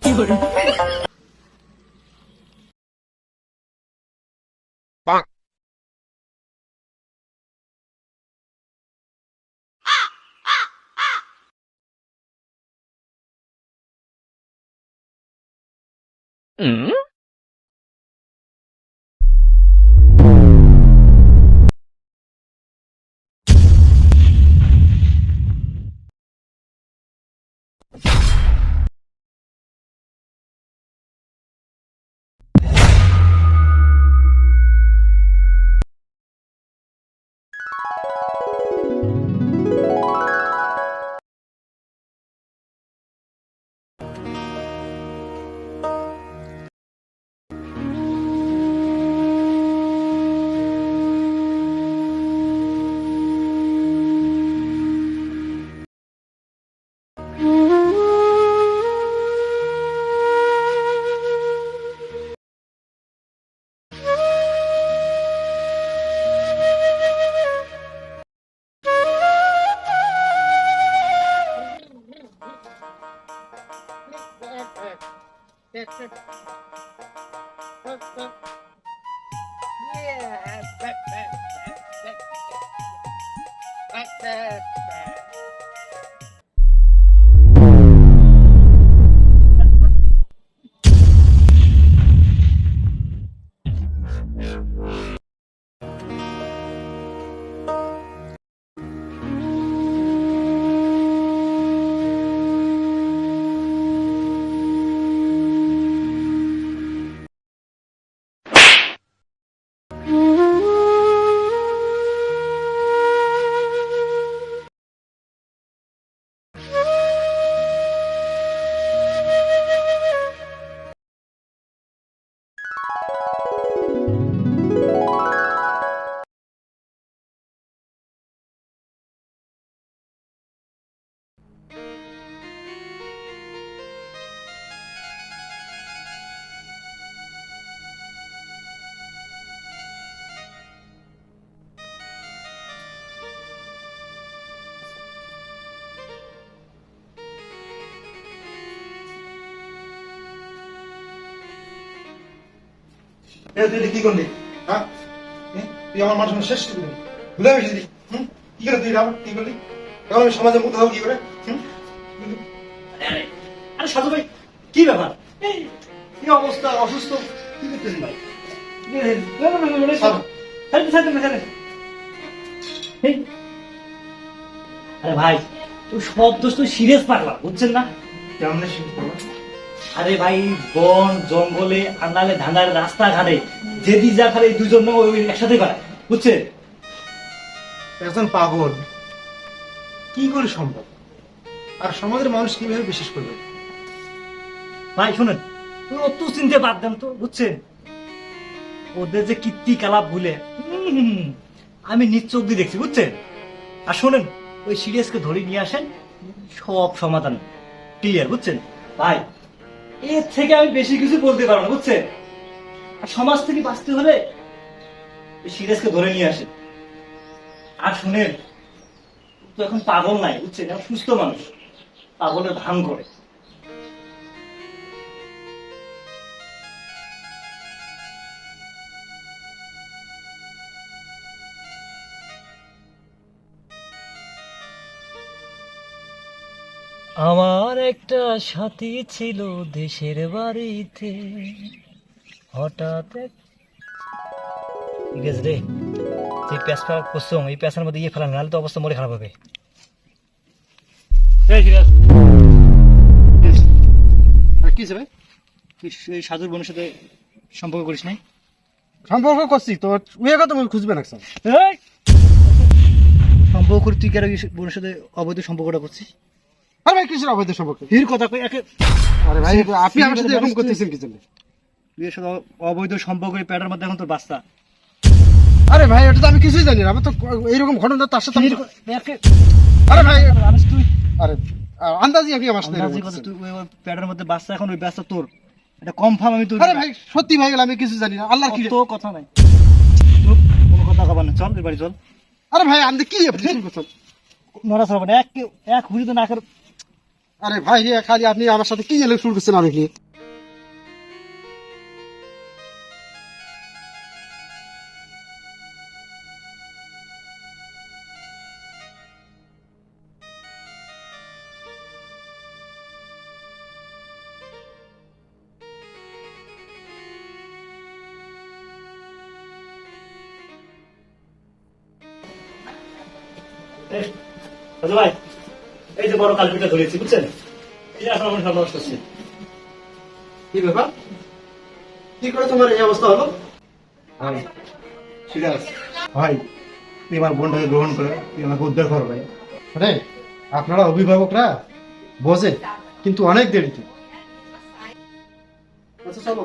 কি করে তুই কি করলি? হ্যাঁ, তুই আমার মান সম্মান শেষ করবি, ভুলে গেছিস? কি করে তুই কি করলি? এখন আমি সমাজে মুক্ত হবো কি করে? আরে সাধু ভাই, কি ব্যাপার? কি অবস্থা, অসুস্থ? কি করতেছেন ভাই? আরে ভাই, তুই সব দোষ তুই সিরিয়াস পাগলা, বুঝছেন না? কেমন শেষ করবো? আরে ভাই, বন জঙ্গলে আন্দালে ধান্দার রাস্তাঘাটে যেদি যা খালে দুজন ওই একসাথে করে, বুঝছেন? একজন পাগল কি করে সম্ভব? আর সমাজের মানুষ কিভাবে বিশ্বাস করবে? ভাই শুনেন, তুই অত চিনতে বাদ দেন তো, বুঝছেন? ওদের যে কীর্তি কালাপ ভুলে আমি নিজ চোখ দিয়ে দেখছি, বুঝছেন? আর শোনেন, ওই সিরিয়াসকে ধরে নিয়ে আসেন, সব সমাধান ক্লিয়ার, বুঝছেন? ভাই, এর থেকে আমি বেশি কিছু বলতে পারবো না, বুঝছেন? আর সমাজ থেকে বাঁচতে হলে ওই সিরিয়াসকে ধরে নিয়ে আসেন। আর শুনেন, তো এখন পাগল নাই, বুঝছেন? এখন সুস্থ মানুষ, পাগলের ভান করে। আমার একটা সাথী ছিল দেশের বাড়িতে, হঠাৎ রে যে প্যাঁচটা করছো এই প্যাঁচার মধ্যে ইয়ে ফেলানো, নাহলে তো অবস্থা মরে খারাপ হবে। কি ভাই, তুই সাধুর বোনের সাথে সম্পর্ক করিস নাই? সম্পর্ক করছি তো ওই কথা তুমি খুঁজবে না। সম্পর্ক করি তুই কেন বোনের সাথে অবৈধ সম্পর্কটা করছিস? আরে ভাই, কিসের অবৈধ সম্পর্ক? হির কথা কই একে। আরে ভাই, আপনি আমার সাথে এরকম করতেছেন কি জন্য? তুই সাথে অবৈধ সম্পর্ক প্যাটার মধ্যে এখন তোর বাচ্চা। আরে ভাই, এটা তো আমি কিছুই জানি না। আমি তো এইরকম ঘটনা তার সাথে। আরে ভাই তুই, আরে আন্দাজি আমি আমার সাথে তুই ওই প্যাটার মধ্যে বাচ্চা, এখন ওই বাচ্চা তোর, এটা কনফার্ম আমি তোর। আরে ভাই সত্যি ভাই, আমি কিছু জানি না। আল্লাহর কি তো কথা নাই, কোনো কথা কবার না। চল। চল এর বাড়ি চল। আরে ভাই আপনি কি আপনি শুরু করছেন? নড়াচড়া মানে এক হুড়ি তো না কর। আরে ভাই রে খালি আপনি আমার সাথে কি এলে শুরু করছেন আমি কি? দাদু ভাই, এই যে বড় কালপিটা ধরেছি বুঝছেন, এটা এখন আমার সর্বনাশ করছে। কি ব্যাপার? কি করে তোমার এই অবস্থা হলো? ভাই সিরিয়াস ভাই, তুই আমার বোনটাকে গ্রহণ করে তুই আমাকে উদ্ধার কর ভাই। আরে আপনারা অভিভাবকরা বোঝে কিন্তু অনেক দেরিতে। আচ্ছা চলো